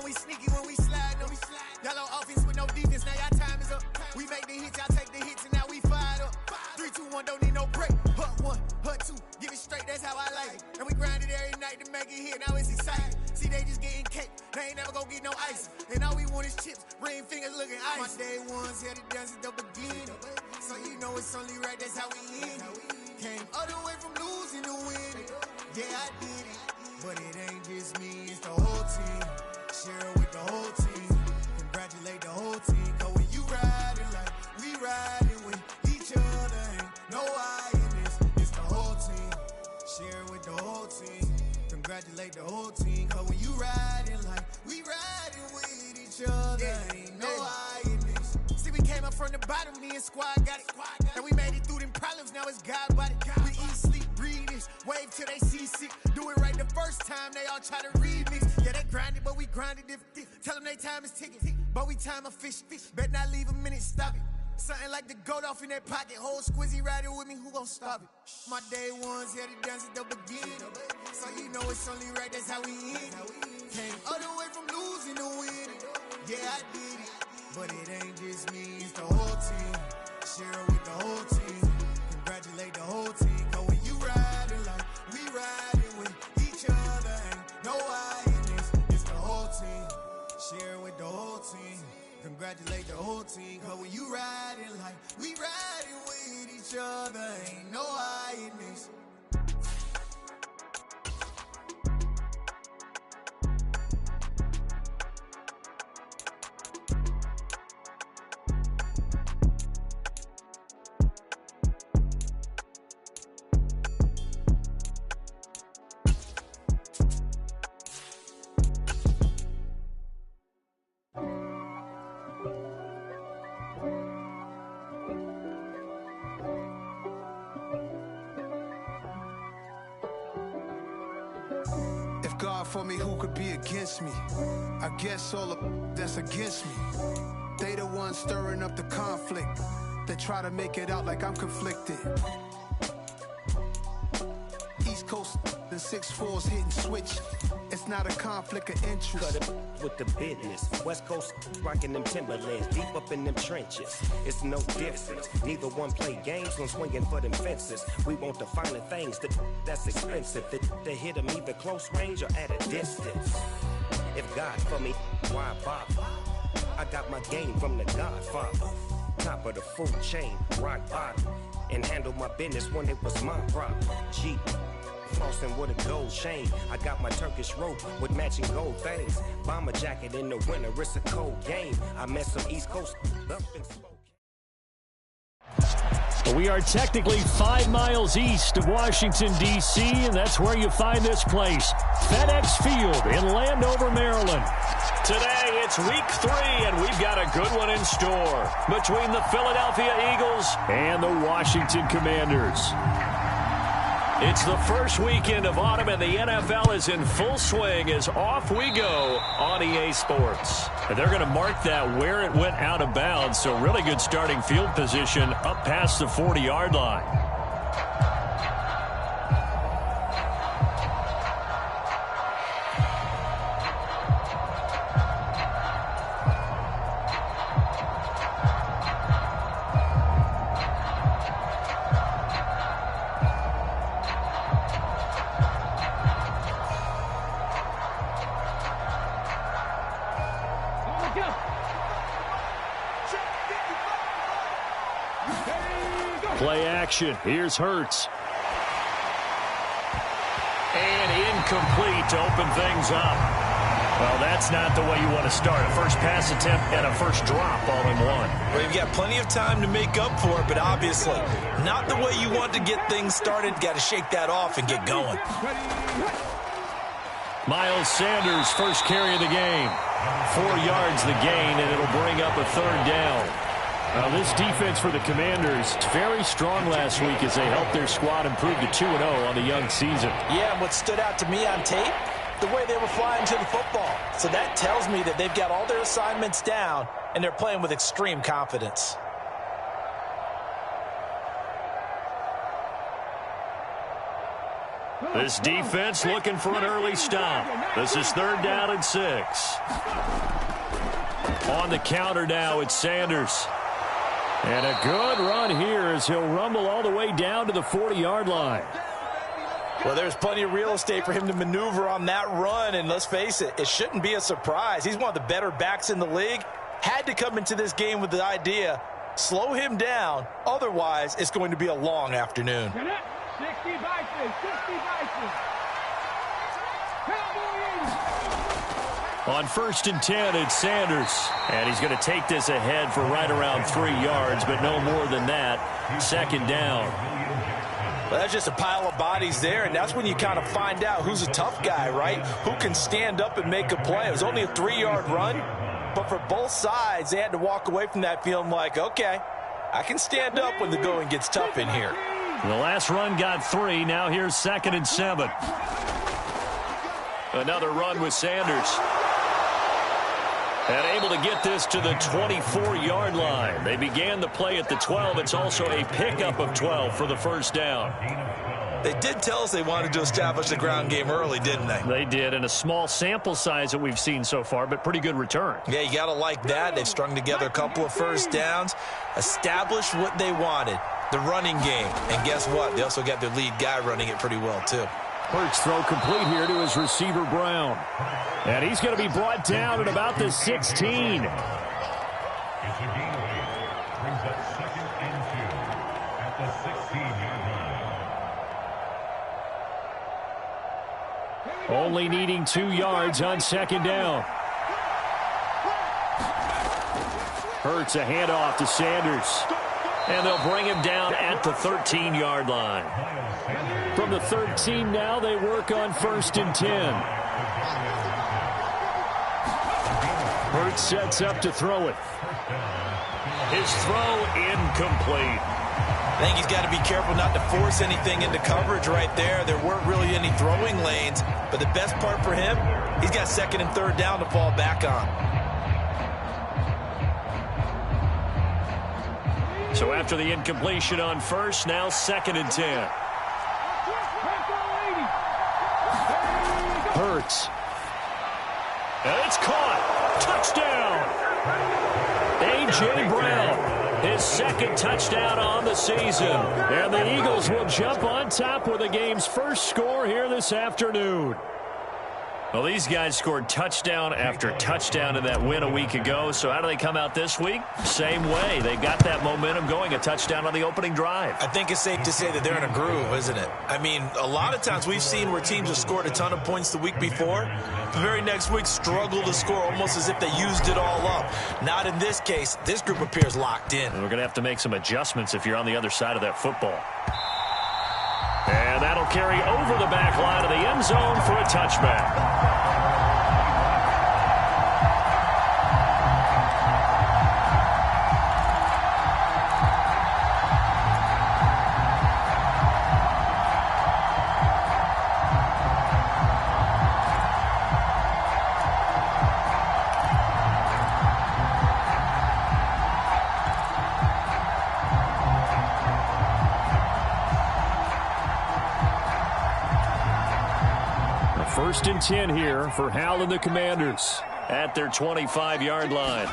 we sneaky when we slide. Y'all on offense with no defense, now y'all time is up. We make the hits, y'all take the hits, and now we fired up. 3, 2, 1, don't need no break. Hut 1, hut 2, give it straight, that's how I like it. And we grind it every night to make it hit, now it's exciting. See, they just getting cake, they ain't never gonna get no ice. And all we want is chips, ring fingers looking ice. My day ones here to dance at the beginning. So you know it's only right, that's how we end it. Came all the way from losing to winning. Yeah, I did it, but it ain't just me, it's the whole team. Share it with the whole team. Congratulate the whole team. Cause when you riding like we riding with each other, ain't no I in this, it's the whole team. Share it with the whole team. Congratulate the whole team. Cause when you riding like we riding with each other, ain't no I in this. See, we came up from the bottom, me and squad got it. And we made it through them problems, now it's God body. We eat, sleep, breathe this, wave till they see sick. Do it right the first time, they all try to remix. Yeah, they grinded, but we grinded different. Tell them they time is ticking, but we time a fish. Bet not leave a minute, stop it. Something like the goat off in that pocket. Whole squizzy riding with me, who gon' stop it? My day ones here to dance at the beginning. So you know it's only right, that's how we end it. Came all the way from losing to winning. Yeah, I did it, but it ain't just me, it's the whole team. Share it with the whole team. Congratulate the whole team. Cause when you riding like we riding with each other, ain't no I in this, it's the whole team. Share it with the whole team. Congratulate the whole team. Cause when you riding like we riding with each other, ain't no I in this. God for me, who could be against me? I guess all the that's against me. They the ones stirring up the conflict. They try to make it out like I'm conflicted. East Coast, the 6'4's hitting switch. It's not a conflict of interest. Cut it with the business. West Coast rocking them Timberlands, deep up in them trenches. It's no difference. Neither one play games when swinging for them fences. We want the finer things, that's expensive. They hit them either close range or at a distance. If God for me, why bother? I got my game from the Godfather. Top of the food chain, rock bottom. And handle my business when it was my problem. Jeep. Flossing with a gold chain. I got my Turkish rope with matching gold things. Bomber jacket in the winter, it's a cold game. I met some East Coast up and spoke. We are technically 5 miles east of Washington, D.C., and that's where you find this place, FedEx Field in Landover, Maryland. Today, it's week 3, and we've got a good one in store between the Philadelphia Eagles and the Washington Commanders. It's the first weekend of autumn, and the NFL is in full swing as off we go on EA Sports. And they're going to mark that where it went out of bounds, so really good starting field position up past the 40-yard line. Play action. Here's Hurts. And incomplete to open things up. Well, that's not the way you want to start. A first pass attempt and a first drop all in one. Well, you've got plenty of time to make up for it, but obviously not the way you want to get things started. Got to shake that off and get going. Miles Sanders, first carry of the game. 4 yards the gain, and it'll bring up a third down. Now, this defense for the Commanders, very strong last week as they helped their squad improve to 2-0 on the young season. Yeah, and what stood out to me on tape, the way they were flying to the football. So that tells me that they've got all their assignments down, and they're playing with extreme confidence. This defense looking for an early stop. This is 3rd down and 6. On the counter now, it's Sanders. And a good run here as he'll rumble all the way down to the 40-yard line. Well, there's plenty of real estate for him to maneuver on that run, and let's face it, it shouldn't be a surprise. He's one of the better backs in the league. Had to come into this game with the idea, slow him down, otherwise it's going to be a long afternoon. 60 Vikings, 60 Vikings. On 1st and 10, it's Sanders. And he's going to take this ahead for right around 3 yards, but no more than that. 2nd down. Well, that's just a pile of bodies there, and that's when you kind of find out who's a tough guy, right? Who can stand up and make a play. It was only a 3-yard run, but for both sides, they had to walk away from that feeling like, okay, I can stand up when the going gets tough in here. The last run got 3. Now here's 2nd and 7. Another run with Sanders. And able to get this to the 24-yard line. They began the play at the 12. It's also a pickup of 12 for the 1st down. They did tell us they wanted to establish the ground game early, didn't they? They did, in a small sample size that we've seen so far, but pretty good return. Yeah, you got to like that. They've strung together a couple of 1st downs, established what they wanted, the running game. And guess what? They also got their lead guy running it pretty well, too. Hurts throw complete here to his receiver, Brown. And he's going to be brought down at about the 16. Only needing 2 yards on 2nd down. Hurts a handoff to Sanders. And they'll bring him down at the 13-yard line. From the 13 now, they work on 1st and 10. Hurts sets up to throw it. His throw incomplete. I think he's got to be careful not to force anything into coverage right there. There weren't really any throwing lanes, but the best part for him, he's got 2nd and 3rd down to fall back on. So after the incompletion on 1st, now 2nd and 10. Hurts. And it's caught. Touchdown. A.J. Brown, his 2nd touchdown on the season. And the Eagles will jump on top with the game's first score here this afternoon. Well, these guys scored touchdown after touchdown in that win a week ago. So how do they come out this week? Same way. They got that momentum going, a touchdown on the opening drive. I think it's safe to say that they're in a groove, isn't it? I mean, a lot of times we've seen where teams have scored a ton of points the week before. The very next week struggle to score almost as if they used it all up. Not in this case. This group appears locked in. And we're going to have to make some adjustments if you're on the other side of that football. And that'll carry over the back line of the end zone for a touchback. First and 10 here for Hal and the Commanders at their 25-yard line.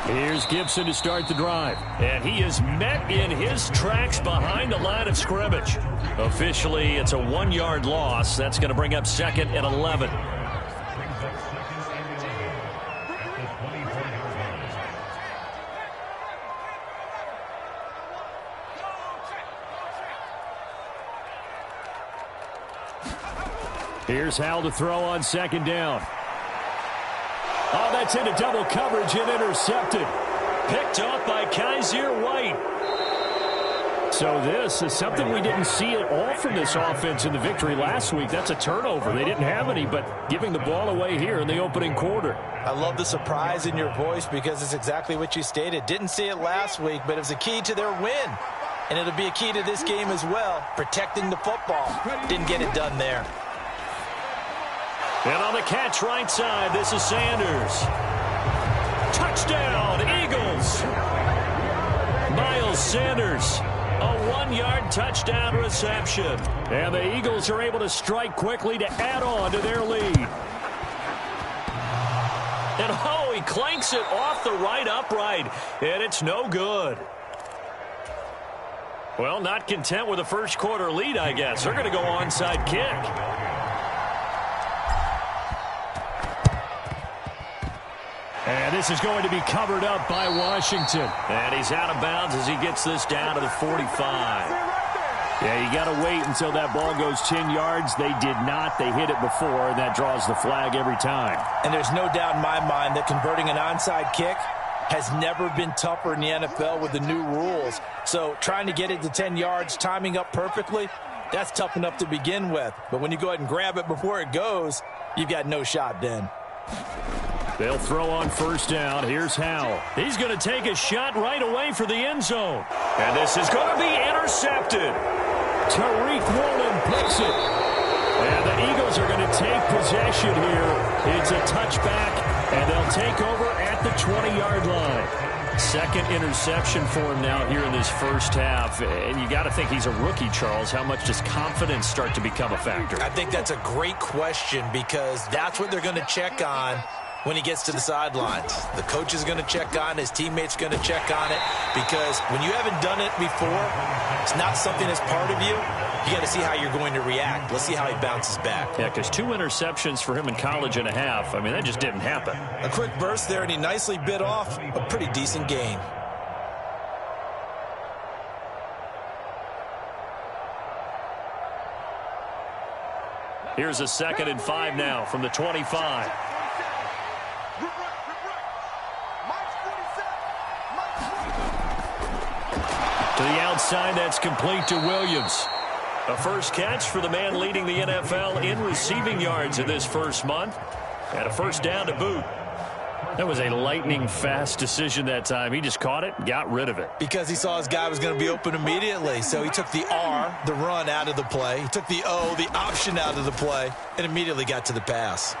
Here's Gibson to start the drive. And he is met in his tracks behind the line of scrimmage. Officially, it's a 1-yard loss. That's going to bring up 2nd and 11. Here's Hal to throw on 2nd down. Oh, that's into double coverage and intercepted. Picked off by Kaiser White. So this is something we didn't see at all from this offense in the victory last week. That's a turnover. They didn't have any, but giving the ball away here in the opening quarter. I love the surprise in your voice because it's exactly what you stated. Didn't see it last week, but it was a key to their win. And it'll be a key to this game as well, protecting the football. Didn't get it done there. And on the catch right side, this is Sanders. Touchdown, Eagles. Miles Sanders A 1-yard touchdown reception. And the Eagles are able to strike quickly to add on to their lead. And oh, he clanks it off the right upright. And it's no good. Well, not content with a first quarter lead, I guess. They're going to go onside kick. And this is going to be covered up by Washington. And he's out of bounds as he gets this down to the 45. Yeah, you got to wait until that ball goes 10 yards. They did not. They hit it before, and that draws the flag every time. And there's no doubt in my mind that converting an onside kick has never been tougher in the NFL with the new rules. So trying to get it to 10 yards, timing up perfectly, that's tough enough to begin with. But when you go ahead and grab it before it goes, you've got no shot then. They'll throw on first down. Here's Howell. He's going to take a shot right away for the end zone. And this is going to be intercepted. Tariq Woolen picks it. And the Eagles are going to take possession here. It's a touchback, and they'll take over at the 20-yard line. Second interception for him now here in this first half. And you got to think he's a rookie, Charles. How much does confidence start to become a factor? I think that's a great question because that's what they're going to check on when he gets to the sidelines. The coach is going to check on, his teammates going to check on it, because when you haven't done it before, it's not something that's part of you. You got to see how you're going to react. Let's see how he bounces back. Yeah, because 2 interceptions for him in college and a half. I mean, that just didn't happen. A quick burst there, and he nicely bit off a pretty decent gain. Here's a 2nd and 5 now from the 25. To the outside, that's complete to Williams. A first catch for the man leading the NFL in receiving yards in this first month. And a first down to boot. That was a lightning-fast decision that time. He just caught it and got rid of it. Because he saw his guy was going to be open immediately. So he took the R, the run, out of the play. He took the O, the option, out of the play, and immediately got to the pass.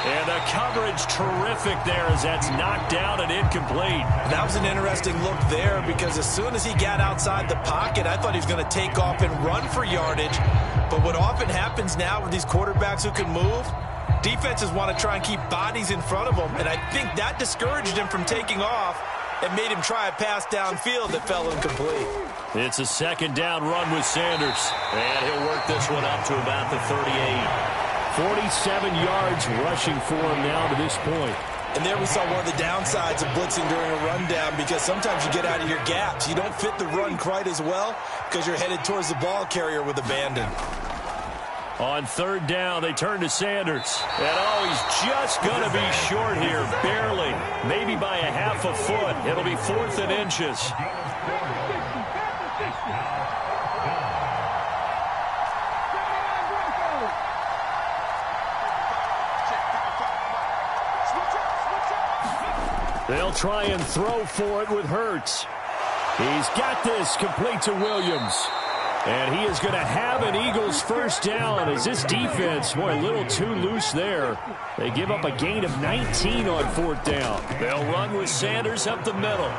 And the coverage terrific there as that's knocked down and incomplete. That was an interesting look there because as soon as he got outside the pocket, I thought he was going to take off and run for yardage. But what often happens now with these quarterbacks who can move, defenses want to try and keep bodies in front of them. And I think that discouraged him from taking off and made him try a pass downfield that fell incomplete. It's a 2nd down run with Sanders. And he'll work this one up to about the 38. 47 yards rushing for him now to this point. And there we saw one of the downsides of blitzing during a rundown because sometimes you get out of your gaps. You don't fit the run quite as well because you're headed towards the ball carrier with abandon. On 3rd down, they turn to Sanders. And oh, he's just going to be short here, barely. Maybe by a half a foot. It'll be 4th and inches. They'll try and throw for it with Hurts. He's got this complete to Williams. And he is going to have an Eagles first down as this defense, boy, a little too loose there. They give up a gain of 19 on 4th down. They'll run with Sanders up the middle.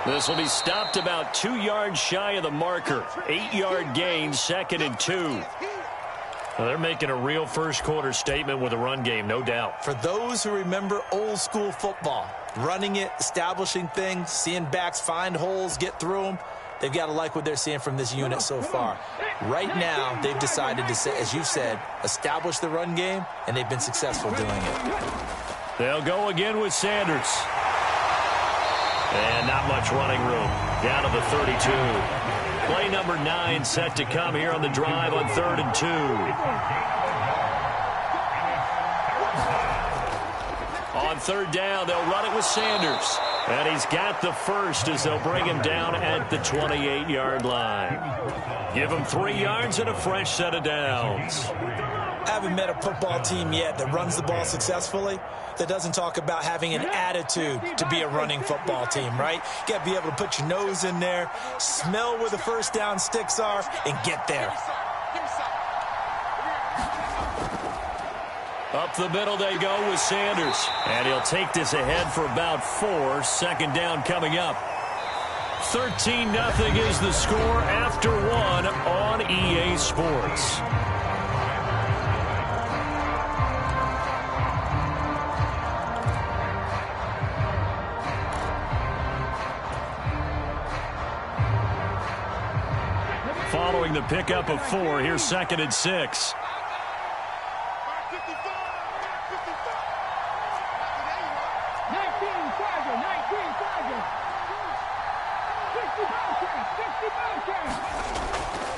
This will be stopped about 2 yards shy of the marker. 8-yard gain, 2nd and 2. Well, they're making a real first quarter statement with a run game, no doubt. For those who remember old school football, running it, establishing things, seeing backs find holes, get through them, they've got to like what they're seeing from this unit so far. Right now, they've decided to, as you said, establish the run game, and they've been successful doing it. They'll go again with Sanders. And not much running room. Down to the 32. Play number 9 set to come here on the drive on 3rd and 2. On 3rd down, they'll run it with Sanders. And he's got the first as they'll bring him down at the 28-yard line. Give him 3 yards and a fresh set of downs. I haven't met a football team yet that runs the ball successfully that doesn't talk about having an attitude to be a running football team, right? You got to be able to put your nose in there, smell where the first down sticks are, and get there. Up the middle they go with Sanders. And he'll take this ahead for about 4. 2nd down coming up. 13-0 is the score after one on EA Sports. Following the pickup of 4, here's 2nd and 6.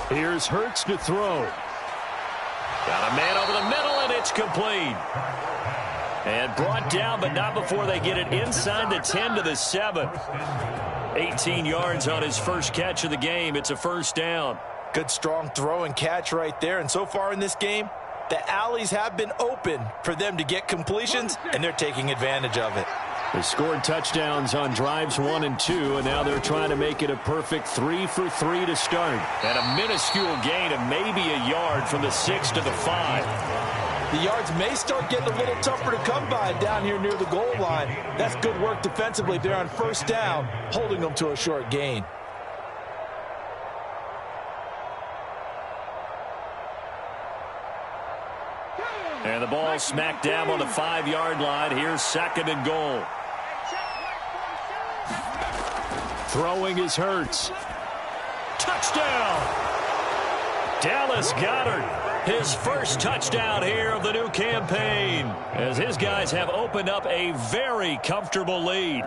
Here's Hurts to throw. Got a man over the middle, and it's complete. And brought down, but not before they get it inside the 10 to the 7. 18 yards on his first catch of the game. It's a first down. Good, strong throw and catch right there. And so far in this game, the alleys have been open for them to get completions, and they're taking advantage of it. They scored touchdowns on drives 1 and 2, and now they're trying to make it a perfect 3 for 3 to start. And a minuscule gain of maybe a yard from the 6 to the 5. The yards may start getting a little tougher to come by down here near the goal line. That's good work defensively there on first down, holding them to a short gain. And the ball smacked down on the 5-yard line. Here's 2nd and goal. Throwing is Hurts. Touchdown! Dallas Goedert, his first touchdown here of the new campaign, as his guys have opened up a very comfortable lead.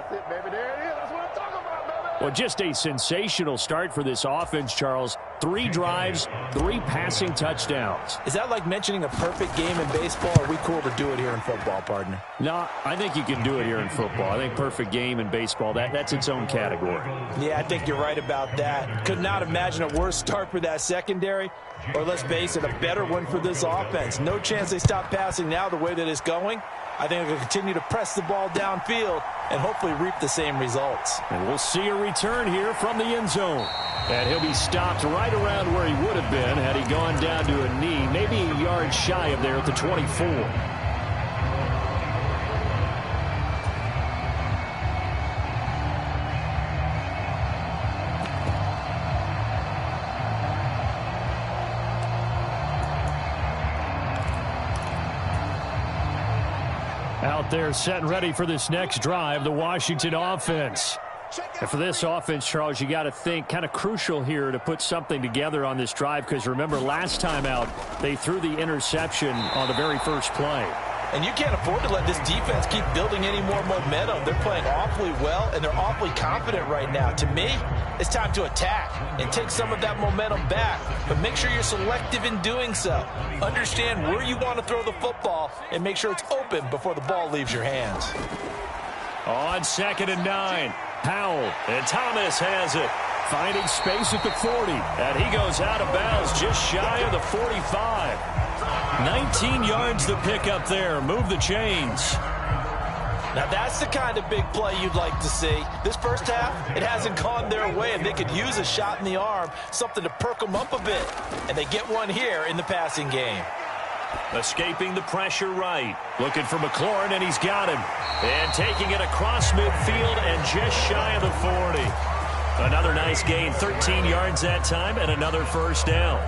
Well, just a sensational start for this offense, Charles. 3 drives, 3 passing touchdowns. Is that like mentioning a perfect game in baseball, or are we cool to do it here in football, partner? No, I think you can do it here in football. I think perfect game in baseball, that's its own category. Yeah, I think you're right about that. Could not imagine a worse start for that secondary, or let's face it, a better one for this offense. No chance they stop passing now the way that it's going. I think they'll continue to press the ball downfield and hopefully reap the same results. And we'll see a return here from the end zone. And he'll be stopped right around where he would have been had he gone down to a knee, maybe a yard shy of there at the 24. Out there set and ready for this next drive, the Washington offense. And for this offense, Charles, you got to think kind of crucial here to put something together on this drive, because remember last time out they threw the interception on the very first play. And you can't afford to let this defense keep building any more momentum. They're playing awfully well, and they're awfully confident right now. To me, it's time to attack and take some of that momentum back, but make sure you're selective in doing so. Understand where you want to throw the football and make sure it's open before the ball leaves your hands. On 2nd and 9, Powell, and Thomas has it. Finding space at the 40, and he goes out of bounds just shy of the 45. 19 yards to pick up there. Move the chains. Now that's the kind of big play you'd like to see. This first half, it hasn't gone their way, and they could use a shot in the arm, something to perk them up a bit. And they get one here in the passing game. Escaping the pressure right. Looking for McLaurin, and he's got him. And taking it across midfield and just shy of the 40. Another nice gain, 13 yards that time, and another first down.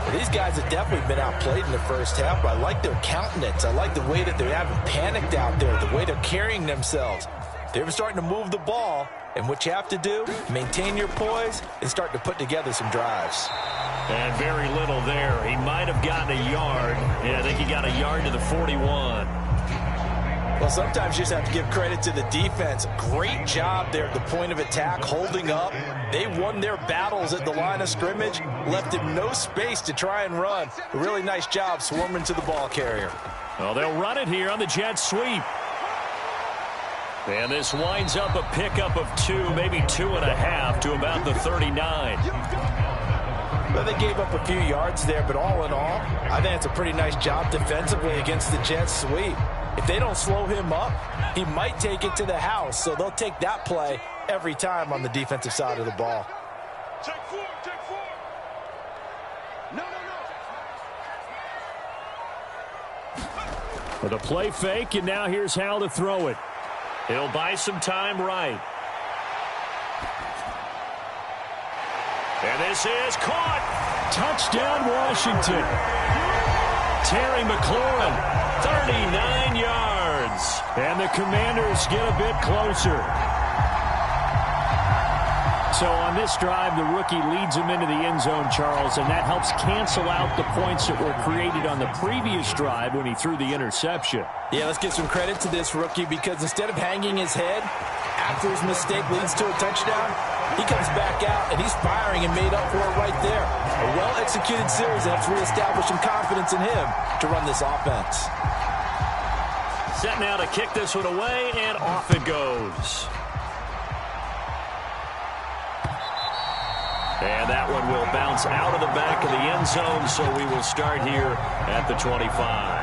Well, these guys have definitely been outplayed in the first half, but I like their countenance. I like the way that they haven't panicked out there, the way they're carrying themselves. They're starting to move the ball, and what you have to do, maintain your poise and start to put together some drives. And very little there. He might have gotten a yard. Yeah, I think he got a yard to the 41. Well, sometimes you just have to give credit to the defense. Great job there at the point of attack, holding up. They won their battles at the line of scrimmage, left him no space to try and run. A really nice job swarming to the ball carrier. Well, they'll run it here on the jet sweep. And this winds up a pickup of 2, maybe 2.5 to about the 39. Well, they gave up a few yards there, but all in all, I think it's a pretty nice job defensively against the jet sweep. If they don't slow him up, he might take it to the house, so they'll take that play every time on the defensive side of the ball. Take 4, take 4. No. With a play fake, and now here's how to throw it. He'll buy some time right. And this is caught. Touchdown, Washington. Terry McLaurin, 39 yards. And the Commanders get a bit closer. So on this drive, the rookie leads him into the end zone, Charles, and that helps cancel out the points that were created on the previous drive when he threw the interception. Yeah, let's give some credit to this rookie because instead of hanging his head after his mistake leads to a touchdown, he comes back out and he's firing and made up for it right there. A well-executed series that's reestablishing confidence in him to run this offense. Set now to kick this one away, and off it goes. And that one will bounce out of the back of the end zone, so we will start here at the 25.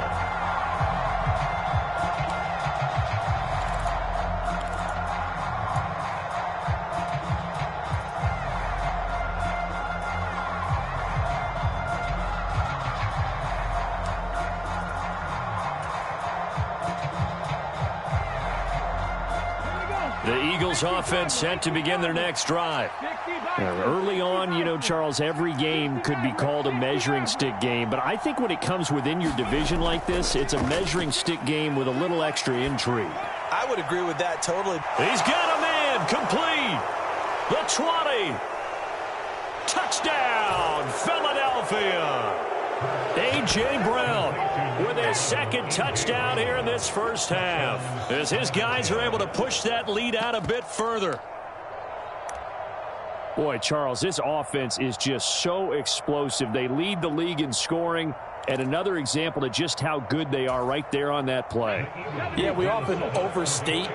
The Eagles offense set to begin their next drive. Early on, you know, Charles, every game could be called a measuring stick game, but I think when it comes within your division like this, it's a measuring stick game with a little extra intrigue. I would agree with that totally. He's got a man complete. The 20. Touchdown, Philadelphia. A.J. Brown with his second touchdown here in this first half, as his guys are able to push that lead out a bit further. Boy, Charles, this offense is just so explosive. They lead the league in scoring, and another example of just how good they are right there on that play. Yeah, we often overstate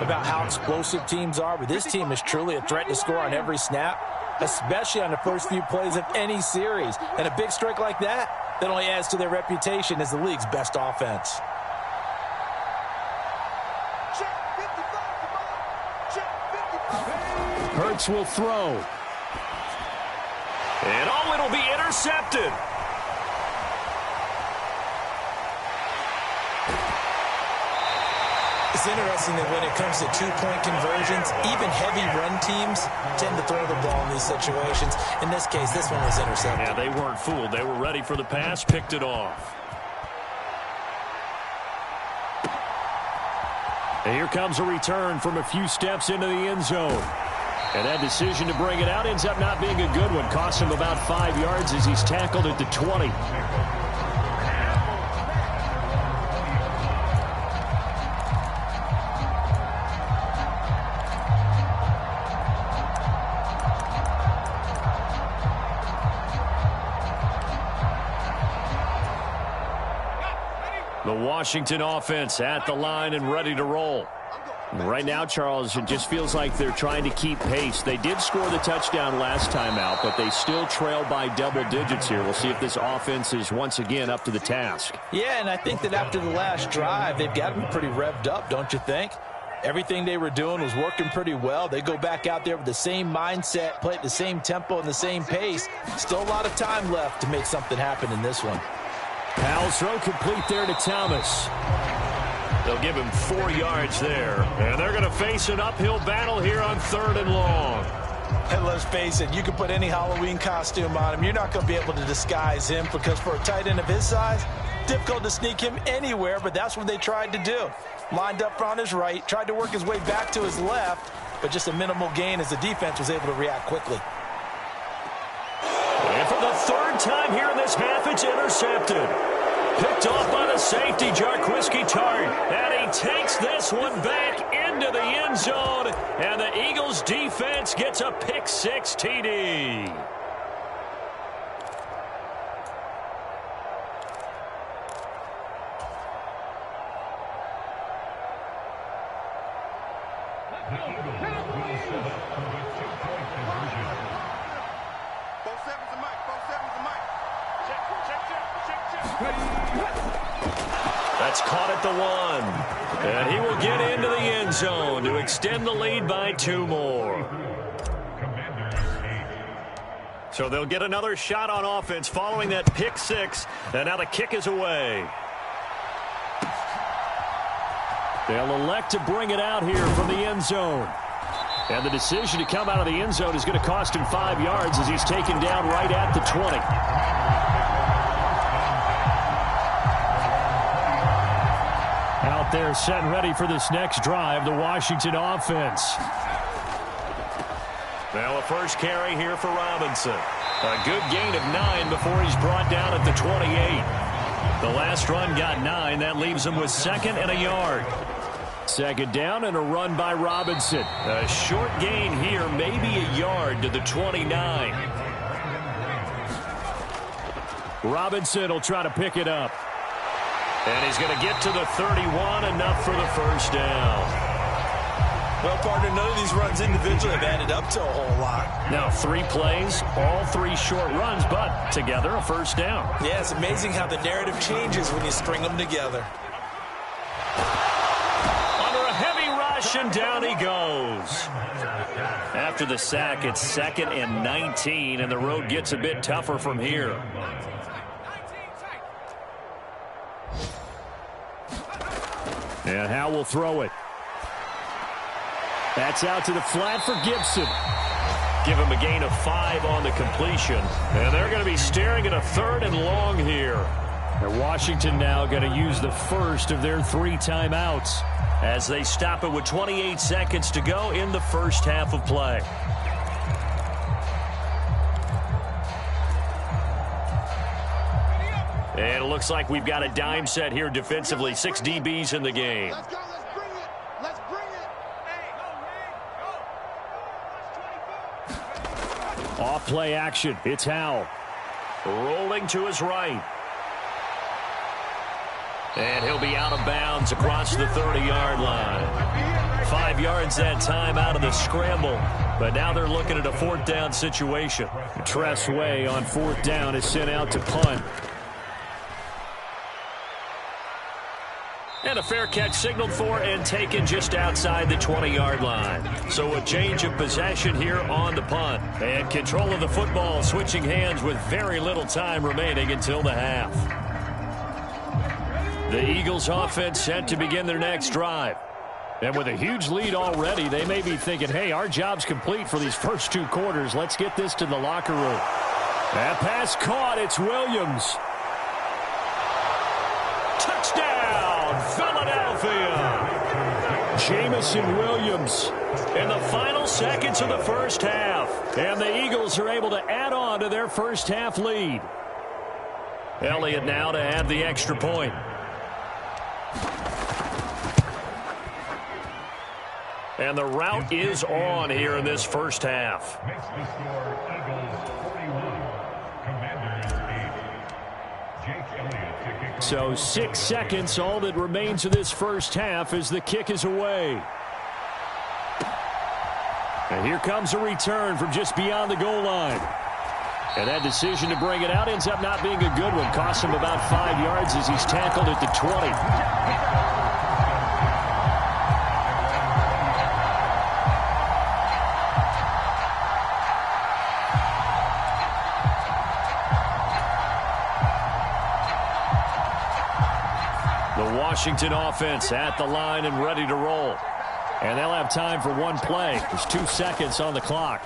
about how explosive teams are, but this team is truly a threat to score on every snap, especially on the first few plays of any series. And a big streak like that only adds to their reputation as the league's best offense. Hurts will throw. And oh, it'll be intercepted. It's interesting that when it comes to two-point conversions, even heavy run teams tend to throw the ball in these situations. In this case, this one was intercepted. Yeah, they weren't fooled. They were ready for the pass, picked it off. And here comes a return from a few steps into the end zone. And that decision to bring it out ends up not being a good one. Costs him about 5 yards as he's tackled at the 20. The Washington offense at the line and ready to roll. Right now, Charles, it just feels like they're trying to keep pace. They did score the touchdown last time out, but they still trail by double digits here. We'll see if this offense is once again up to the task. Yeah, and I think that after the last drive, they've got to be pretty revved up, don't you think? Everything they were doing was working pretty well. They go back out there with the same mindset, play at the same tempo and the same pace. Still a lot of time left to make something happen in this one. Powell's throw complete there to Thomas. They'll give him 4 yards there. And they're going to face an uphill battle here on 3rd and long. And let's face it, you can put any Halloween costume on him. You're not going to be able to disguise him because for a tight end of his size, difficult to sneak him anywhere, but that's what they tried to do. Lined up on his right, tried to work his way back to his left, but just a minimal gain as the defense was able to react quickly. And for the 3rd time here in this half, it's intercepted. Picked off by the safety, Jarquiski Tart. And he takes this one back into the end zone. And the Eagles defense gets a pick-6 TD. That's caught at the 1. And he will get into the end zone to extend the lead by 2 more. So they'll get another shot on offense following that pick 6. And now the kick is away. They'll elect to bring it out here from the end zone. And the decision to come out of the end zone is going to cost him 5 yards as he's taken down right at the 20. Out there set and ready for this next drive, the Washington offense. Now a first carry here for Robinson. A good gain of 9 before he's brought down at the 28. The last run got 9. That leaves him with 2nd and a yard. 2nd down and a run by Robinson. A short gain here, maybe a yard to the 29. Robinson will try to pick it up. And he's going to get to the 31, enough for the first down. Well, partner, none of these runs individually have added up to a whole lot. Now 3 plays, all 3 short runs, but together a first down. Yeah, it's amazing how the narrative changes when you string them together. Under a heavy rush, and down he goes. After the sack, it's 2nd and 19, and the road gets a bit tougher from here. And Howe will throw it. That's out to the flat for Gibson. Give him a gain of 5 on the completion. And they're going to be staring at a 3rd and long here. And Washington now going to use the first of their 3 timeouts as they stop it with 28 seconds to go in the first half of play. And it looks like we've got a dime set here defensively. 6 DBs in the game. Let's go. Let's bring it. Let's bring it. Off play action. It's Howe. Rolling to his right. And he'll be out of bounds across the 30-yard line. 5 yards that time out of the scramble. But now they're looking at a 4th down situation. Tress Way on 4th down is sent out to punt. And a fair catch signaled for and taken just outside the 20-yard line. So a change of possession here on the punt. And control of the football switching hands with very little time remaining until the half. The Eagles offense set to begin their next drive. And with a huge lead already, they may be thinking, hey, our job's complete for these first 2 quarters. Let's get this to the locker room. That pass caught. It's Williams. Touchdown, Philadelphia. Jamison Williams in the final seconds of the first half. And the Eagles are able to add on to their first half lead. Elliott now to add the extra point. And the route is on here in this first half. Makes the score Eagles 41. Commanders 8. Jake Elliott to kick. So 6 seconds, all that remains of this first half as the kick is away. And here comes a return from just beyond the goal line. And that decision to bring it out ends up not being a good one. Costs him about 5 yards as he's tackled at the 20. Washington offense at the line and ready to roll. And they'll have time for 1 play. There's 2 seconds on the clock.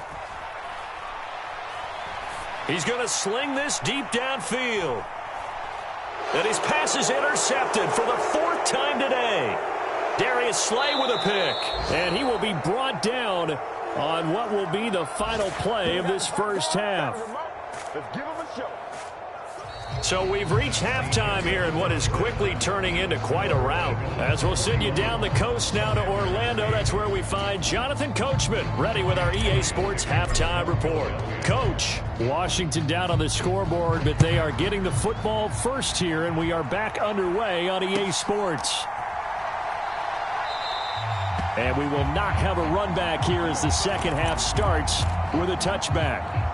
He's going to sling this deep downfield. And his pass is intercepted for the 4th time today. Darius Slay with a pick. And he will be brought down on what will be the final play of this first half. Let's give him a show. So we've reached halftime here in what is quickly turning into quite a rout. As we'll send you down the coast now to Orlando, that's where we find Jonathan Coachman ready with our EA Sports Halftime Report. Coach, Washington down on the scoreboard, but they are getting the football first here, and we are back underway on EA Sports. And we will not have a run back here as the second half starts with a touchback.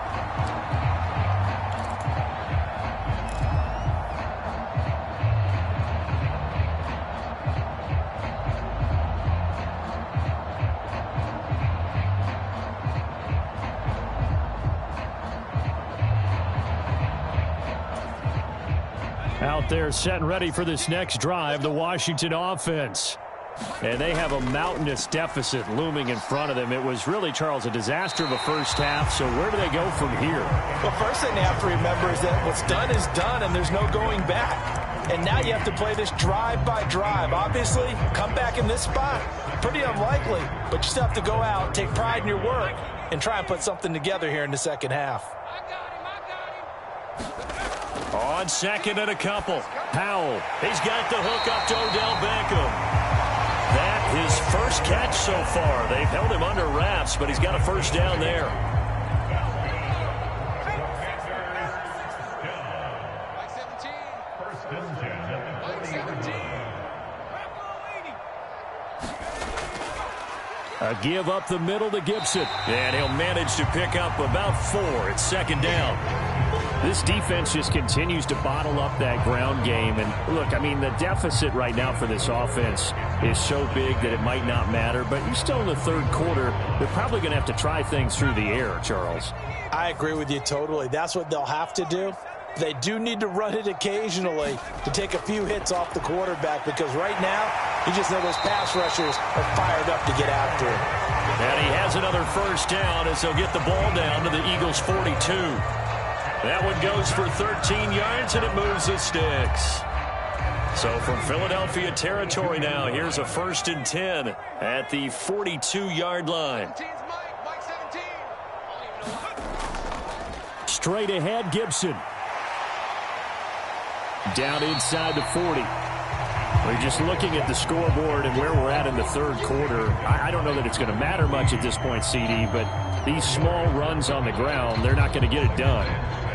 Out there set and ready for this next drive, the Washington offense. And they have a mountainous deficit looming in front of them. It was really, Charles, a disaster of a first half. So where do they go from here? Well, first thing they have to remember is that what's done is done, and there's no going back. And now you have to play this drive by drive. Obviously, come back in this spot, pretty unlikely. But you still have to go out, take pride in your work, and try and put something together here in the second half. On second and a couple, Powell. He's got the hook up to Odell Beckham. That his first catch so far. They've held him under wraps, but he's got a first down there. A give up the middle to Gibson. And he'll manage to pick up about 4. It's second down. This defense just continues to bottle up that ground game. And look, I mean, the deficit right now for this offense is so big that it might not matter. But you're still in the third quarter. They're probably going to have to try things through the air, Charles. I agree with you totally. That's what they'll have to do. They do need to run it occasionally to take a few hits off the quarterback, because right now, you just know those pass rushers are fired up to get after him. And he has another first down as they'll get the ball down to the Eagles' 42. That one goes for 13 yards, and it moves the sticks. So from Philadelphia territory now, here's a 1st and 10 at the 42-yard line. Straight ahead, Gibson. Down inside the 40. We're just looking at the scoreboard and where we're at in the third quarter. I don't know that it's going to matter much at this point, CD, but these small runs on the ground, they're not going to get it done.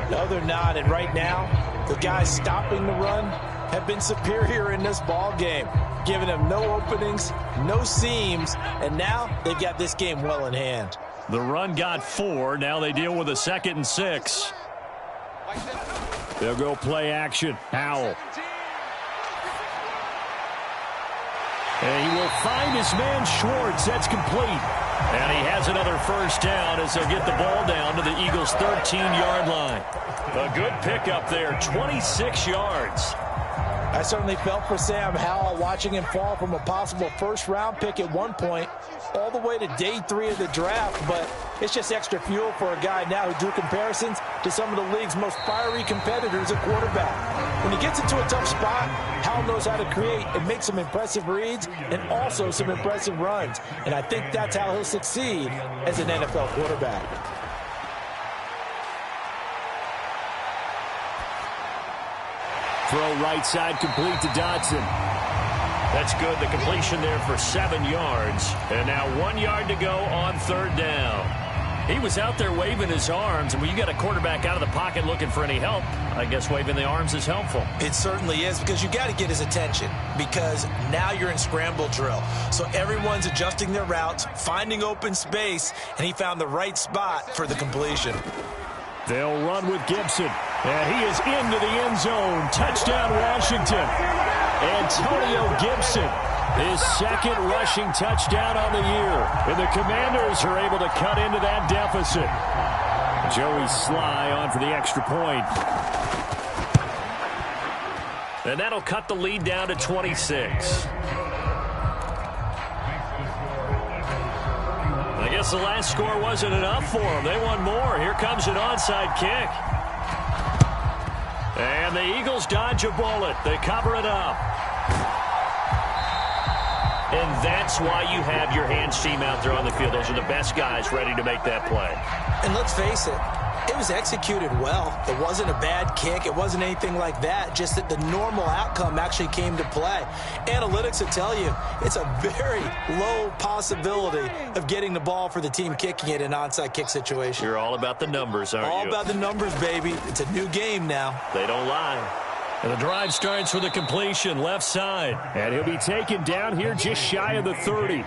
No, they're not. And right now, the guys stopping the run have been superior in this ball game, giving them no openings, no seams, and now they've got this game well in hand. The run got 4. Now they deal with a 2nd and 6. They'll go play action. Powell. And he will find his man Schwartz. That's complete. And he has another first down as they'll get the ball down to the Eagles' 13-yard line. A good pickup there, 26 yards. I certainly felt for Sam Howell watching him fall from a possible first-round pick at one point all the way to day 3 of the draft, but it's just extra fuel for a guy now who drew comparisons to some of the league's most fiery competitors at quarterback. When he gets into a tough spot, Howell knows how to create and make some impressive reads and also some impressive runs, and I think that's how he'll succeed as an NFL quarterback. Throw right side complete to Dodson. That's good. The completion there for 7 yards. And now 1 yard to go on third down. He was out there waving his arms, and when you got a quarterback out of the pocket looking for any help, I guess waving the arms is helpful. It certainly is, because you got to get his attention, because now you're in scramble drill. So everyone's adjusting their routes, finding open space, and he found the right spot for the completion. They'll run with Gibson, and he is into the end zone. Touchdown, Washington. Antonio Gibson, his 2nd rushing touchdown on the year. And the Commanders are able to cut into that deficit. Joey Sly on for the extra point. And that'll cut the lead down to 26. I guess the last score wasn't enough for them. They want more. Here comes an onside kick. And the Eagles dodge a bullet. They cover it up. And that's why you have your hands team out there on the field. Those are the best guys ready to make that play. And let's face it, it was executed well. It wasn't a bad kick. It wasn't anything like that. Just that the normal outcome actually came to play. Analytics will tell you it's a very low possibility of getting the ball for the team kicking it in an onside kick situation. You're all about the numbers, aren't you? All about the numbers, baby. It's a new game now. They don't lie. And the drive starts with a completion left side. And he'll be taken down here just shy of the 30.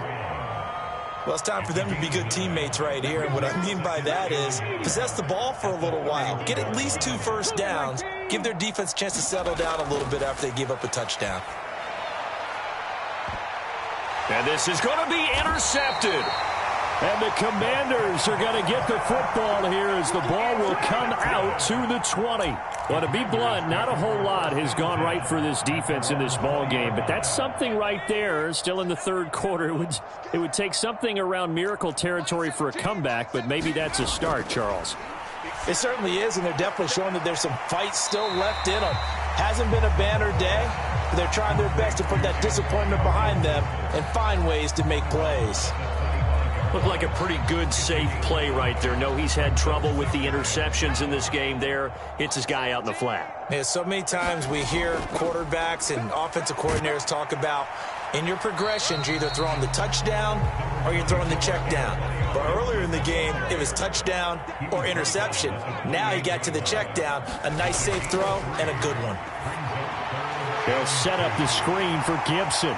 Well, it's time for them to be good teammates right here. And what I mean by that is possess the ball for a little while. Get at least 2 first downs. Give their defense a chance to settle down a little bit after they give up a touchdown. And this is going to be intercepted. And the Commanders are going to get the football here as the ball will come out to the 20. Well, to be blunt, not a whole lot has gone right for this defense in this ball game, but that's something right there. Still in the third quarter, it would take something around miracle territory for a comeback, but maybe that's a start, Charles. It certainly is, and they're definitely showing that there's some fight still left in them. Hasn't been a banner day, but they're trying their best to put that disappointment behind them and find ways to make plays. Looked like a pretty good, safe play right there. No, he's had trouble with the interceptions in this game there. Hits his guy out in the flat. Yeah, so many times we hear quarterbacks and offensive coordinators talk about in your progressions, you're either throwing the touchdown or you're throwing the check down. But earlier in the game, it was touchdown or interception. Now he got to the check down, a nice safe throw and a good one. He'll set up the screen for Gibson.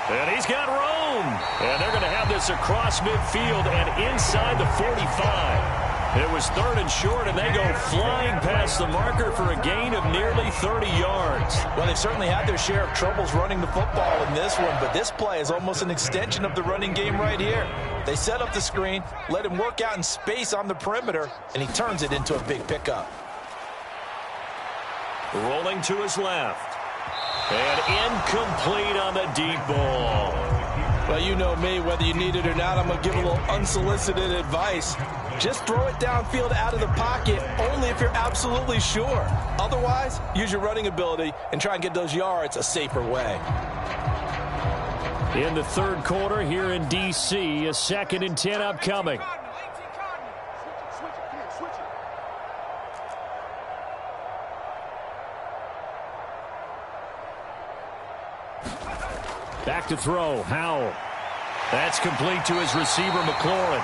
And he's got room. And they're going to have this across midfield and inside the 45. It was 3rd and short, and they go flying past the marker for a gain of nearly 30 yards. Well, they've certainly had their share of troubles running the football in this one, but this play is almost an extension of the running game right here. They set up the screen, let him work out in space on the perimeter, and he turns it into a big pickup. Rolling to his left. And incomplete on the deep ball. Well, you know me, whether you need it or not, I'm going to give a little unsolicited advice. Just throw it downfield out of the pocket, only if you're absolutely sure. Otherwise, use your running ability and try and get those yards a safer way. In the third quarter here in D.C., a 2nd and 10 upcoming. Back to throw, Howell. That's complete to his receiver, McLaurin.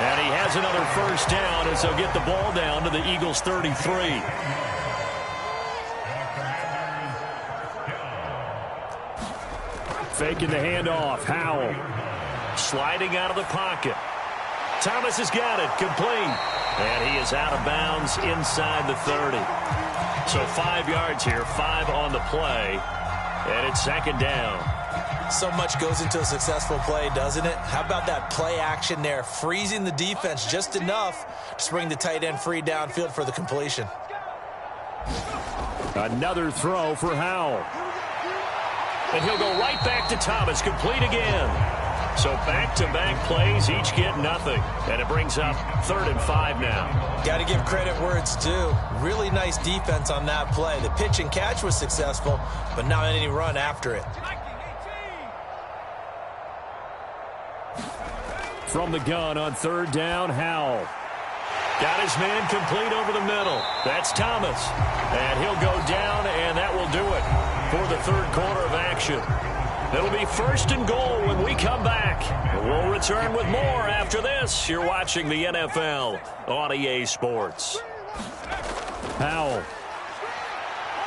And he has another first down as they'll get the ball down to the Eagles' 33. Faking the handoff, Howell. Sliding out of the pocket. Thomas has got it, complete. And he is out of bounds inside the 30. So 5 yards here, 5 on the play. And it's 2nd down. So much goes into a successful play, doesn't it? How about that play action there, freezing the defense just enough to bring the tight end free downfield for the completion. Another throw for Howell. And he'll go right back to Thomas, complete again. So back-to-back plays, each get nothing. And it brings up 3rd and 5 now. Got to give credit where it's due. Really nice defense on that play. The pitch and catch was successful, but not any run after it. From the gun on 3rd down, Howell. Got his man complete over the middle. That's Thomas. And he'll go down, and that will do it for the third quarter of action. It'll be 1st and goal when we come back. We'll return with more after this. You're watching the NFL on EA Sports. Howell.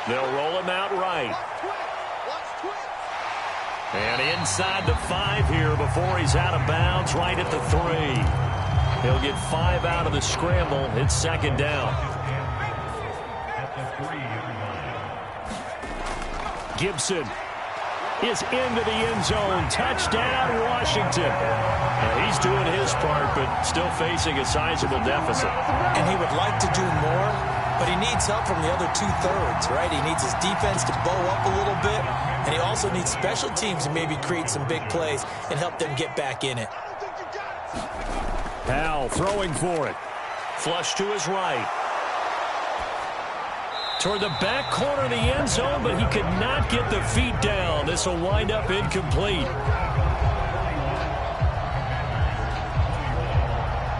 They'll roll him out right. And inside the 5 here before he's out of bounds, right at the 3. He'll get 5 out of the scramble. It's 2nd down. Gibson is into the end zone. Touchdown, Washington. Now, he's doing his part, but still facing a sizable deficit. And he would like to do more, but he needs help from the other 2/3, right? He needs his defense to bow up a little bit, and he also needs special teams to maybe create some big plays and help them get back in it. Howell throwing for it. Flush to his right. Toward the back corner of the end zone, but he could not get the feet down. This will wind up incomplete.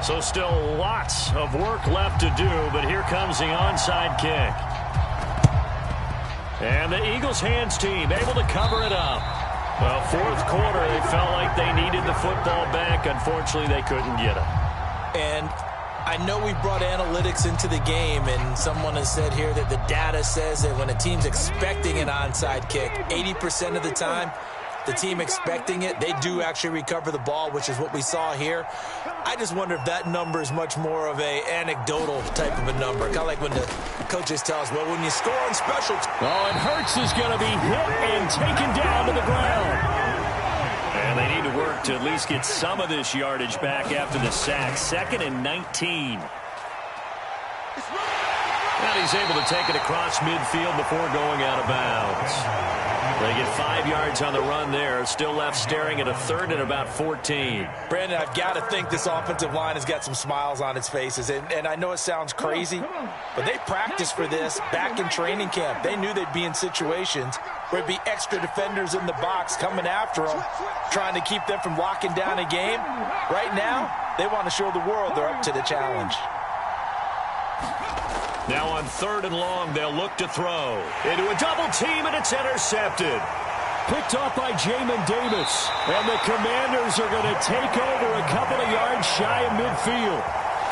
So still lots of work left to do, but here comes the onside kick. And the Eagles hands team able to cover it up. Well, fourth quarter, they felt like they needed the football back. Unfortunately, they couldn't get it. And I know we brought analytics into the game, and someone has said here that the data says that when a team's expecting an onside kick, 80% of the time, the team expecting it, they do actually recover the ball, which is what we saw here. I just wonder if that number is much more of a anecdotal type of a number. Kind of like when the coaches tell us, well, when you score on special. Oh, and Hurts is going to be hit and taken down to the ground. And they need to work to at least get some of this yardage back after the sack. 2nd and 19. And he's able to take it across midfield before going out of bounds. They get 5 yards on the run there. Still left staring at a 3rd and about 14. Brandon, I've got to think this offensive line has got some smiles on its faces. And I know it sounds crazy, but they practiced for this back in training camp. They knew they'd be in situations where it'd be extra defenders in the box coming after them, trying to keep them from locking down a game. Right now, they want to show the world they're up to the challenge. Now on 3rd and long, they'll look to throw. Into a double team, and it's intercepted. Picked off by Jamin Davis. And the Commanders are going to take over a couple of yards shy of midfield.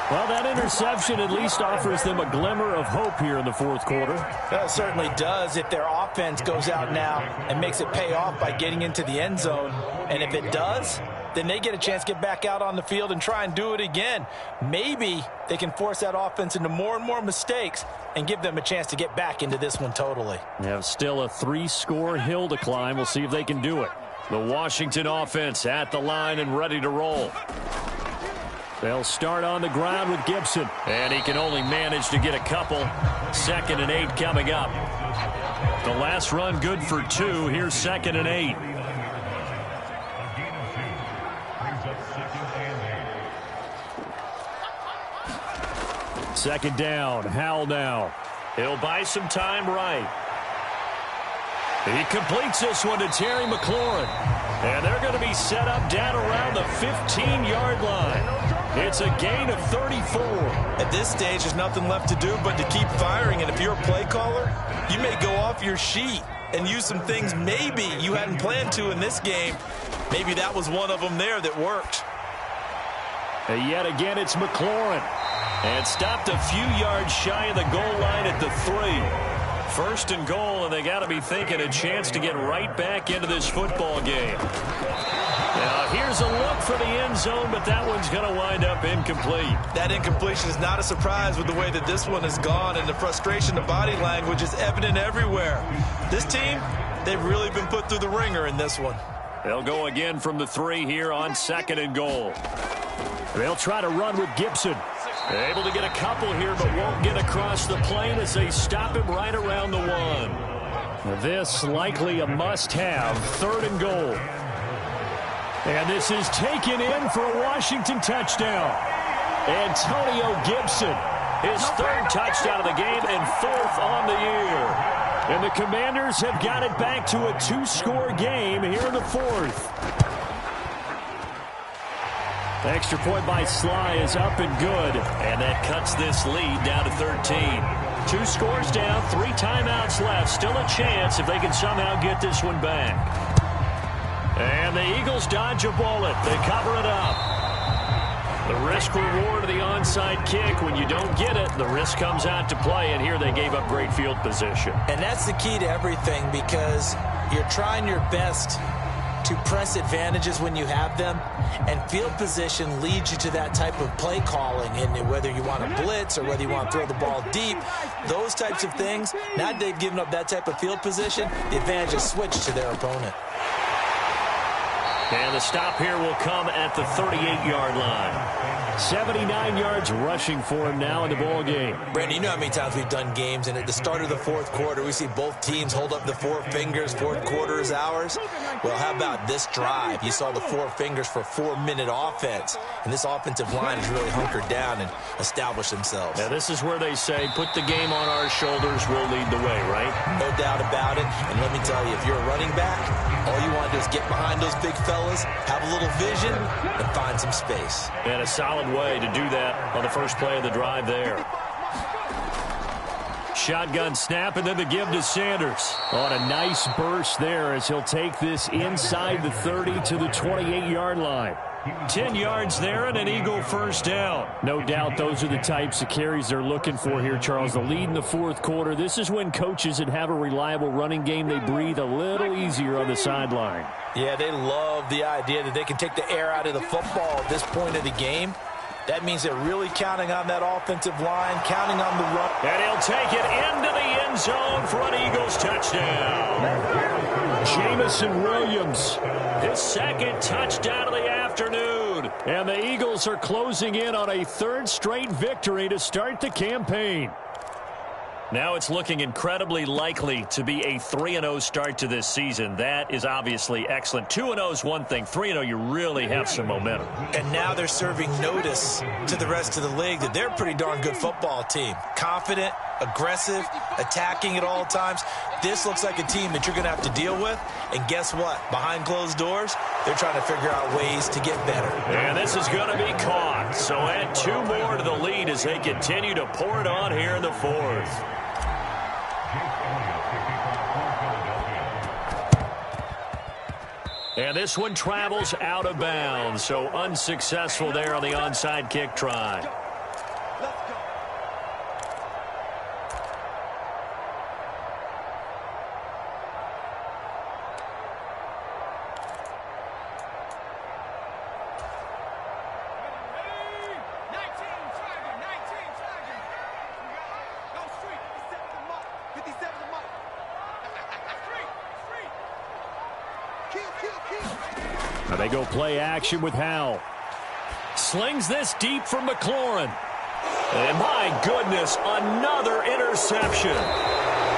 Well, that interception at least offers them a glimmer of hope here in the 4th quarter. Well, it certainly does if their offense goes out now and makes it pay off by getting into the end zone. And if it does, then they get a chance to get back out on the field and try and do it again. Maybe they can force that offense into more and more mistakes and give them a chance to get back into this one totally. They have still a 3-score hill to climb. We'll see if they can do it. The Washington offense at the line and ready to roll. They'll start on the ground with Gibson. And he can only manage to get a couple. 2nd and 8 coming up. The last run good for 2. Here's 2nd and 8. Second down. Howell now. He'll buy some time right. He completes this one to Terry McLaurin. And they're going to be set up down around the 15-yard line. It's a gain of 34. At this stage, there's nothing left to do but to keep firing. And if you're a play caller, you may go off your sheet and use some things maybe you hadn't planned to in this game. Maybe that was one of them there that worked. And yet again, it's McLaurin. And stopped a few yards shy of the goal line at the 3. 1st and goal, and they got to be thinking a chance to get right back into this football game. Now, here's a look for the end zone, but that one's going to wind up incomplete. That incompletion is not a surprise with the way that this one has gone, and the frustration, the body language is evident everywhere. This team, they've really been put through the ringer in this one. They'll go again from the 3 here on 2nd and goal. They'll try to run with Gibson. Able to get a couple here, but won't get across the plane as they stop him right around the 1. This likely a must-have. 3rd and goal. And this is taken in for a Washington touchdown. Antonio Gibson, his 3rd touchdown of the game and 4th on the year. And the Commanders have got it back to a 2-score game here in the 4th. The extra point by Sly is up and good, and that cuts this lead down to 13. 2 scores down, 3 timeouts left. Still a chance if they can somehow get this one back. And the Eagles dodge a bullet. They cover it up. The risk-reward of the onside kick, when you don't get it, the risk comes out to play, and here they gave up great field position. And that's the key to everything, because you're trying your best to press advantages when you have them, and field position leads you to that type of play calling, and whether you want to blitz or whether you want to throw the ball deep, those types of things. Now that they've given up that type of field position, the advantage is switched to their opponent. And the stop here will come at the 38-yard line. 79 yards rushing for him now in the ball game. Brandon, you know how many times we've done games, and at the start of the 4th quarter, we see both teams hold up the 4 fingers, 4th quarter is ours. Well, how about this drive? You saw the 4 fingers for 4-minute offense, and this offensive line has really hunkered down and established themselves. Now, this is where they say, put the game on our shoulders, we'll lead the way, right? No doubt about it, and let me tell you, if you're a running back, all you want to do is get behind those big fellas, have a little vision, and find some space. And a solid way to do that on the first play of the drive there. Shotgun snap, and then the give to Sanders. On a nice burst there as he'll take this inside the 30 to the 28-yard line. 10 yards there and an Eagle first down. No doubt those are the types of carries they're looking for here, Charles. The lead in the 4th quarter. This is when coaches that have a reliable running game, they breathe a little easier on the sideline. Yeah, they love the idea that they can take the air out of the football at this point of the game. That means they're really counting on that offensive line, counting on the run. And he'll take it into the end zone for an Eagles touchdown. Jamison Williams, his second touchdown of the afternoon. And the Eagles are closing in on a third straight victory to start the campaign. Now it's looking incredibly likely to be a 3-0 start to this season. That is obviously excellent. 2-0 is one thing. 3-0, you really have some momentum. And now they're serving notice to the rest of the league that they're a pretty darn good football team. Confident, aggressive, attacking at all times. This looks like a team that you're going to have to deal with. And guess what? Behind closed doors, they're trying to figure out ways to get better. And this is going to be caught. So add 2 more to the lead as they continue to pour it on here in the fourth. And this one travels out of bounds, so unsuccessful there on the onside kick try. Now they go play action with Howell. Slings this deep from McLaurin. And my goodness, another interception.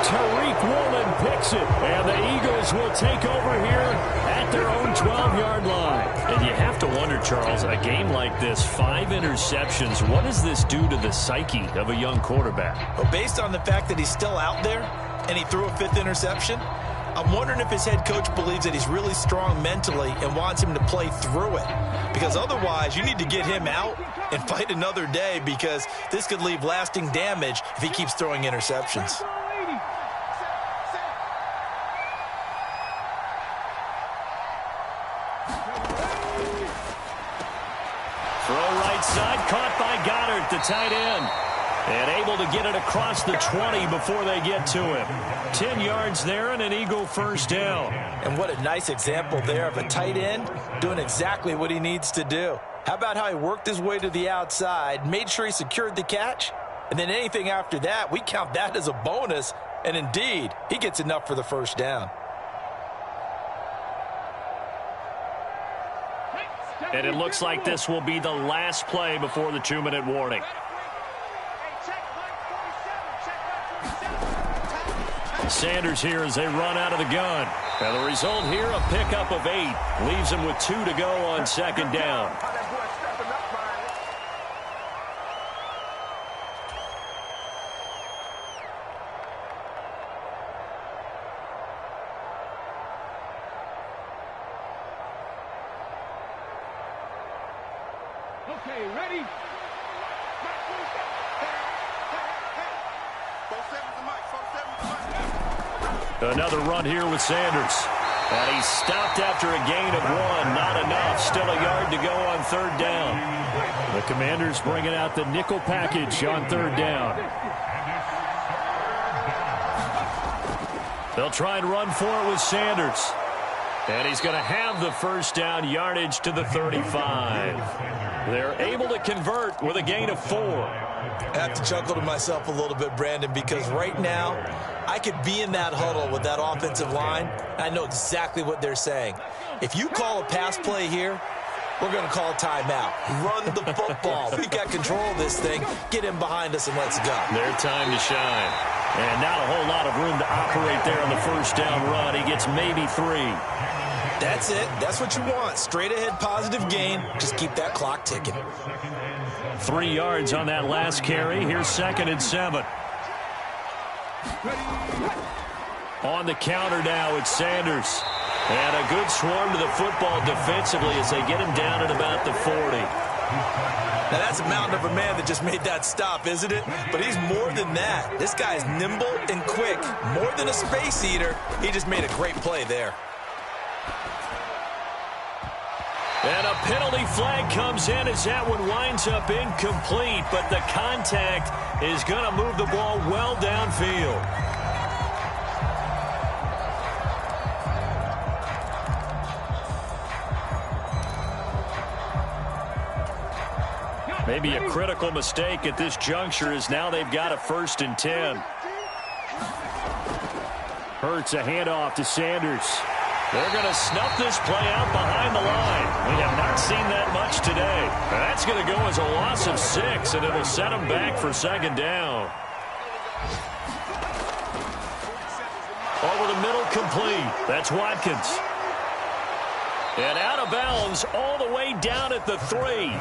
Tariq Woolen picks it. And the Eagles will take over here at their own 12-yard line. And you have to wonder, Charles, a game like this, 5 interceptions, what does this do to the psyche of a young quarterback? Well, based on the fact that he's still out there and he threw a 5th interception, I'm wondering if his head coach believes that he's really strong mentally and wants him to play through it. Because otherwise, you need to get him out and fight another day, because this could leave lasting damage if he keeps throwing interceptions. Throw right side, caught by Goddard, the tight end. And able to get it across the 20 before they get to him. 10 yards there and an Eagle first down. And what a nice example there of a tight end doing exactly what he needs to do. How about how he worked his way to the outside, made sure he secured the catch, and then anything after that, we count that as a bonus. And indeed, he gets enough for the first down. And it looks like this will be the last play before the 2-minute warning. Sanders here as they run out of the gun. And the result here, a pickup of 8. Leaves him with 2 to go on second down. Okay, ready? Another run here with Sanders. And he's stopped after a gain of 1. Not enough. Still a yard to go on third down. The Commanders bringing out the nickel package on third down. They'll try and run for it with Sanders. And he's going to have the first down, yardage to the 35. They're able to convert with a gain of 4. I have to chuckle to myself a little bit, Brandon, because right now I could be in that huddle with that offensive line, and I know exactly what they're saying. If you call a pass play here, we're going to call a timeout. Run the football. We got control of this thing. Get him behind us and let's go. Their time to shine. And not a whole lot of room to operate there on the first down run. He gets maybe 3. That's it. That's what you want. Straight ahead positive gain. Just keep that clock ticking. 3 yards on that last carry. Here's 2nd and 7. On the counter now, it's Sanders. And a good swarm to the football defensively as they get him down at about the 40. Now, that's a mountain of a man that just made that stop, isn't it? But he's more than that. This guy is nimble and quick. More than a space eater. He just made a great play there. And a penalty flag comes in as that one winds up incomplete, but the contact is going to move the ball well downfield. Maybe a critical mistake at this juncture as now they've got a 1st and 10. Hurts a handoff to Sanders. They're going to snuff this play out behind the line. We have not seen that much today. That's going to go as a loss of 6, and it'll set them back for second down. Over the middle, complete. That's Watkins. And out of bounds all the way down at the 3.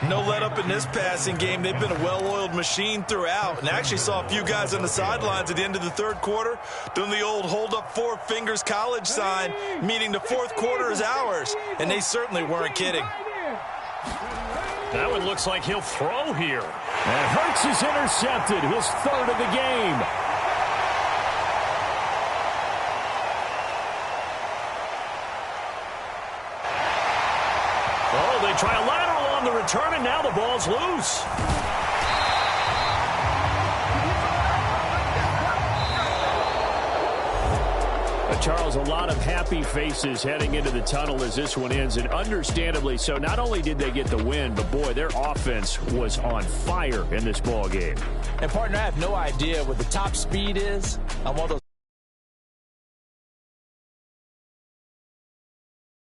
No let up in this passing game. They've been a well-oiled machine throughout. And I actually saw a few guys on the sidelines at the end of the third quarter doing the old hold up 4 fingers college sign, meaning the fourth quarter is ours. And they certainly weren't kidding. That one looks like he'll throw here. And Hurts is intercepted, his 3rd of the game. Oh, they try a lateral on the return, and now the ball's loose. Charles, a lot of happy faces heading into the tunnel as this one ends, and understandably so. Not only did they get the win, but, boy, their offense was on fire in this ball game. And, partner, I have no idea what the top speed is on one of those.